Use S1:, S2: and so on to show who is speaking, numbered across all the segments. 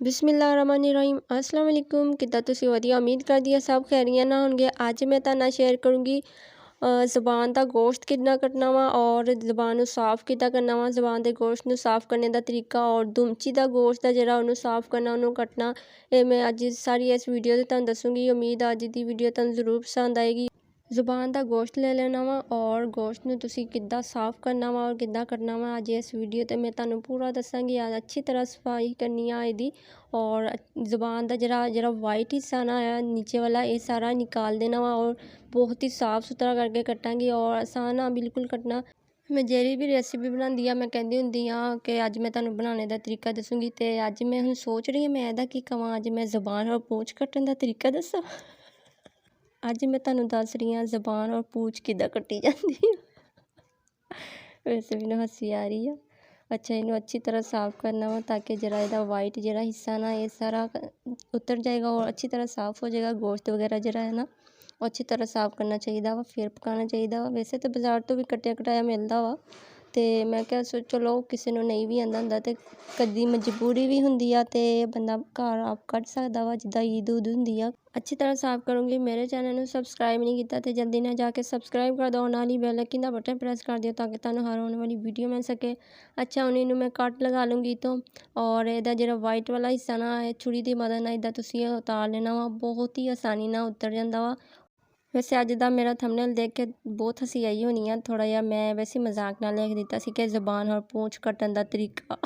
S1: ਬਿਸਮਿਲ੍ਲਾਹਿਰਰਹਿਮਾਨਿਰਰਹੀਮ अस्सलाम वालेकुम। किदा तुसी वधिया उम्मीद करदी सब खैरियत ना होणगे। अज मैं तुहाडे नाल शेयर करूँगी ज़बान का गोश्त कितना कटना वा और ज़बान नूं साफ़ किदा करना वा। ज़बान के गोश्त नूं साफ़ करने का तरीका और दुमची का गोश्त है जिहड़ा उहनूं साफ़ करना उहनूं कटना, ये मैं अज सारी इस वीडियो ते तुहानूं दसूँगी। उम्मीद अज दी वीडियो तुहानूं जरूर पसंद आएगी। ज़बान का गोश्त ले लेना वा और गोश्त नूं तुसी किद्दां साफ़ करना वा और किद्दां कटना वा। अज इस वीडियो ते मैं तुहानूं पूरा दसांगी। अच्छी तरह सफाई करनी है इहदी और ज़बान का जरा वाइट हिस्सा ना है नीचे वाला, ये सारा निकाल देना वा और बहुत ही साफ़ सुथरा करके कटांगी और आसान आ बिल्कुल कटना। मैं जेह्ड़ी भी रेसिपी बनांदी आ मैं कहंदी हुंदी आ कि अज मैं तुहानूं बनाने का तरीका दसूँगी, ते अज मैं हुण सोच रही मैं इहदा की कवां, अज मैं ज़बान और पूंछ कट्टण का तरीका दस्सां। अज मैं तुहानूं दस रही हाँ ज़बान और पूंछ किद्दां कट्टी जांदी है। वैसे मैनूं हसी आ रही है। अच्छा, इन्हूं अच्छी तरह साफ़ करना वा ताकि जरा इहदा वाइट जरा हिस्सा ना ये सारा उतर जाएगा और अच्छी तरह साफ़ हो जाएगा। गोश्त वगैरह जरा है ना वो अच्छी तरह साफ़ करना चाहिए वा, फिर पकाना चाहिए वा। वैसे तो बाज़ार तो भी कट्टिया कटाया मिलता वा, ते मैं क्या चलो किसी नूं नहीं भी आंदा हुंदा ते कदी मजबूरी भी हुंदी आ ते बंदा घर आप कट सकदा वा, जिद्दां ईद उद हुंदी आ। अच्छी तरह साफ़ करूँगी। मेरे चैनल नूं सबसक्राइब नहीं कीता ते जल्दी नाल जाके सबसक्राइब कर दो, नाल ही बैल आइकन दा बटन प्रेस कर दिओ ताकि तुहानूं हर आने वाली वीडियो मिल सके। अच्छा, हुण इहनूं मैं कट लगा लूँगी तो और इहदा जिहड़ा वाइट वाला हिस्सा ना छुरी दी मदद नाल इहदा तुसीं उतार लेना वा, बहुत ही आसानी नाल उतर जांदा वा। वैसे अज दा मेरा थंबनेल देख के बहुत हसी आई होनी है। थोड़ा जिहा मैं वैसे मजाक नाल लिख दिता सी कि ज़बान और पूंछ कट्टण दा तरीका।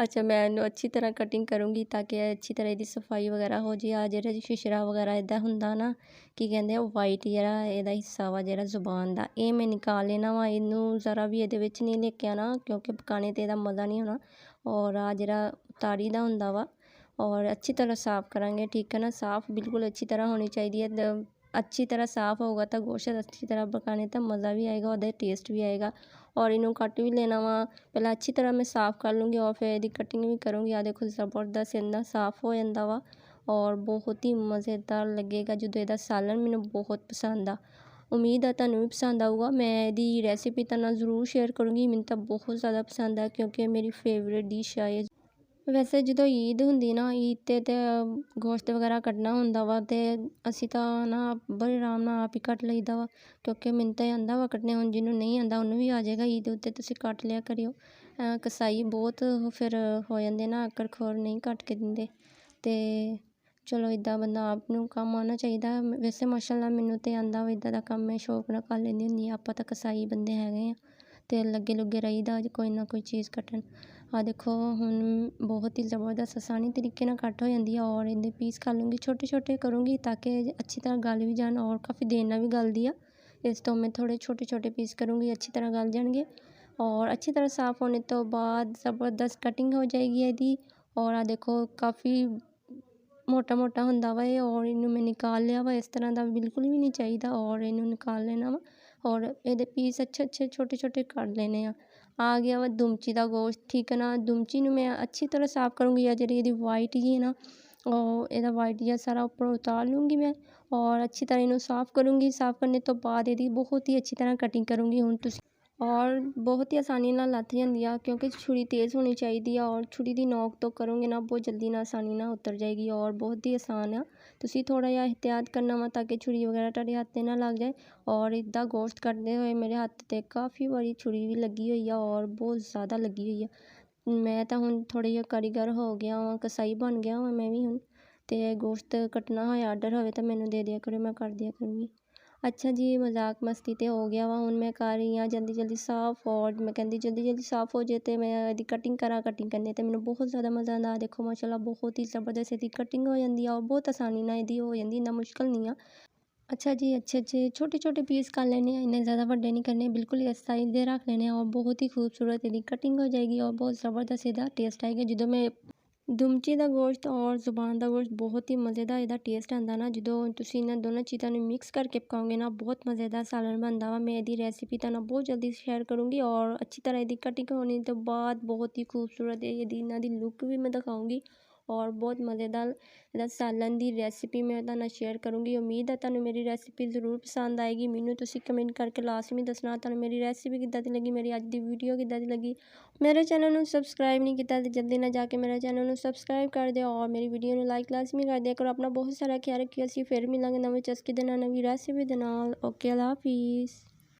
S1: अच्छा, मैं इहनूं अच्छी तरह कटिंग करूँगी ताकि अच्छी तरह इहदी सफाई वगैरह हो जाए। आ जेह्ड़ा शिशरा वगैरह इहदा हुंदा ना की कहंदे वाइट जिहड़ा इहदा हिस्सा वा जिहड़ा ज़ुबान दा, ये मैं निकाल लेना वा। इहनूं ज़रा भी इहदे विच नहीं लेके आना क्योंकि पकाने ते इहदा मज़ा नहीं होना। और आ जेह्ड़ा तारी दा हुंदा वा और अच्छी तरह साफ़ करांगे, ठीक है ना। साफ़ बिल्कुल अच्छी तरह होनी चाहिए है। अच्छी तरह साफ़ होगा तो गोश्त अच्छी तरह पकाने तो मज़ा भी आएगा, और टेस्ट भी आएगा। और इन्हूं कट भी लेना वा, पहले अच्छी तरह मैं साफ़ कर लूँगी और फिर इहदी कटिंग भी करूँगी। आ देखो ज़बरदस्त इन्ना साफ़ हो जांदा वा और बहुत ही मज़ेदार लगेगा जदों इहदा सालन। मैनूं बहुत पसंद आ, उम्मीद है तुहानूं भी पसंद आऊगा। मैं इहदी रेसिपी तुहाडे नाल जरूर शेयर करूँगी। मैनूं तो बहुत ज़्यादा पसंद है क्योंकि मेरी फेवरेट डिश है। वैसे ਜਦੋਂ ईद ਹੁੰਦੀ ना, ईद ते गोश्त वगैरह कटना ਹੁੰਦਾ ਵਾ ਤੇ ਅਸੀਂ ਤਾਂ ਨਾ ਬੜੇ ਆਰਾਮ ਨਾਲ ਆਪ ਹੀ ਕੱਟ ਲਈਦਾ ਵਾ ਕਿਉਂਕਿ ਮੈਨੂੰ ਤਾਂ ਆਂਦਾ ਵਾ ਕੱਟਣੇ। ਹੁਣ ਜਿਹਨੂੰ ਨਹੀਂ ਆਂਦਾ ਉਹਨੂੰ ਵੀ ਆ ਜਾਏਗਾ ईद ਉੱਤੇ, ਤੁਸੀਂ ਕੱਟ ਲਿਆ ਕਰਿਓ। ਕਸਾਈ ਬਹੁਤ ਫਿਰ ਹੋ ਜਾਂਦੇ ਨਾ ਆਕੜ ਖੋਰ, ਨਹੀਂ ਕੱਟ ਕੇ ਦਿੰਦੇ ਤੇ ਚਲੋ ਇੱਦਾਂ ਬੰਦਾ ਆਪ ਨੂੰ ਕੰਮ ਆਉਣਾ ਚਾਹੀਦਾ। ਵੈਸੇ ਮਾਸ਼ਾਅੱਲਾ ਮੈਨੂੰ ਤੇ ਆਂਦਾ ਵਾ ਇੱਦਾਂ ਦਾ ਕੰਮ, ਮੈਂ ਸ਼ੌਕ ਨਾਲ ਕਰ ਲੈਂਦੀ ਹੁੰਦੀ ਹਾਂ। ਆਪਾਂ ਤਾਂ ਕਸਾਈ ਬੰਦੇ ਹੈਗੇ ਆ ਤੇ ਲੱਗੇ ਲੁੱਗੇ ਰਹੀਦਾ ਕੋਈ ਨਾ ਕੋਈ ਚੀਜ਼ ਕੱਟਣ। आ देखो हुण बहुत ही ज़बरदस्त आसानी तरीके नाल कट हो जाती है और इहदे पीस कर लूँगी, छोटे छोटे करूँगी ताकि अच्छी तरह गल भी जान और काफ़ी देर नाल भी गलदी है। इस तो मैं थोड़े छोटे छोटे पीस करूँगी, अच्छी तरह गल जाएंगे और अच्छी तरह साफ़ होने तो बाद ज़बरदस्त कटिंग हो जाएगी इहदी। और आ देखो काफ़ी मोटा मोटा हुंदा वा और इन्हूं मैं निकाल लिया वा। इस तरह का बिल्कुल भी नहीं चाहिए और इन्हूं निकाल लेना वा और इहदे पीस अच्छे अच्छे छोटे छोटे कर लेने आ गया वा दुमची का गोश्त, ठीक है ना। दुमची नूं मैं अच्छी तरह साफ़ करूँगी। या जी वाइट जी है ना और यदा वाइट जिहा सारा उपर उतार लूँगी मैं और अच्छी तरह इन्हूं साफ़ करूँगी। साफ़ करने तो बाद इहदी बहुत ही अच्छी तरह कटिंग करूँगी हुण तुसीं, और बहुत ही आसानी नाल लथ जांदी आ क्योंकि छुरी तेज़ होनी चाहिए और छुरी की नोक तो करोगे ना बहुत जल्दी ना आसानी ना उतर जाएगी और बहुत ही आसान है। तुसीं थोड़ा जिहा एहतियात करना वा ताकि छुरी वगैरह तुहाडे हत्थ ते ना लग जाए। और इदा गोश्त कटते हुए मेरे हत्थ ते काफ़ी बारी छुरी भी लगी हुई है और बहुत ज़्यादा लगी हुई है। मैं तो हुण थोड़ा जिहा कारीगर हो गया वा, कसाई बन गया वा मैं भी हुण, ते गोश्त कटना होए आर्डर होवे तो मैनूं दे दिया करो, मैं कर दिया करूँगी। अच्छा जी, मजाक मस्ती तो हो गया वा, हुण मैं कर रही हाँ जल्दी जल्दी साफ़ और मैं कहती जल्दी जल्दी साफ़ हो जाए तो मैं इहदी कटिंग करा। कटिंग करने तो मैनूं बहुत ज़्यादा मज़ा आंदा। देखो माशाअल्लाह बहुत ही ज़बरदस्त इहदी कटिंग हो जाती है और बहुत आसानी नाल इहदी हो जाती, इन्ना मुश्किल नहीं आ। अच्छा जी, अच्छे अच्छे छोटे छोटे पीस कर लेने, इन्ने ज़्यादा बड़े नहीं करने, बिल्कुल ही इस साइज़ दे रख लेने और बहुत ही खूबसूरत इहदी कटिंग हो जाएगी और बहुत ज़बरदस्त इहदा टेस्ट आएगा। जो मैं दुमची का गोश्त और ज़ुबान का गोश्त बहुत ही मज़ेदार इहदा टेस्ट आंदा ना, जो तुसीं इन्हां दोनों चीज़ों नूं मिक्स करके पकाओगे ना बहुत मज़ेदार सालन बनता वा। मैं इहदी रेसिपी तुहाडे नाल बहुत जल्दी शेयर करूँगी और अच्छी तरह इहदी कटिंग होने तो बाद बहुत ही खूबसूरत इहदी इन्हां दी लुक भी मैं दिखाऊँगी और बहुत मज़ेदार सालन की रेसिपी मैं तुहानू शेयर करूँगी। उम्मीद है तुहानू मेरी रेसिपी जरूर पसंद आएगी। मैनू तुसी कमेंट करके लाजमी दसना तुहानू मेरी रेसिपी किद्दां दी लगी, मेरी अज की वीडियो किद्दां दी लगी। मेरे चैनल नू सबसक्राइब नहीं किया तो जल्दी ना जाके मेरे चैनल नू सबसक्राइब कर दिओ और मेरी वीडियो नू लाइक लाजमी कर दिया करो। अपना बहुत सारा ख्याल रखियो। असीं फिर मिलांगे नवे चस्के दे नाल नवी रेसिपी दे नाल। ओके, अल्लाह हाफिज़।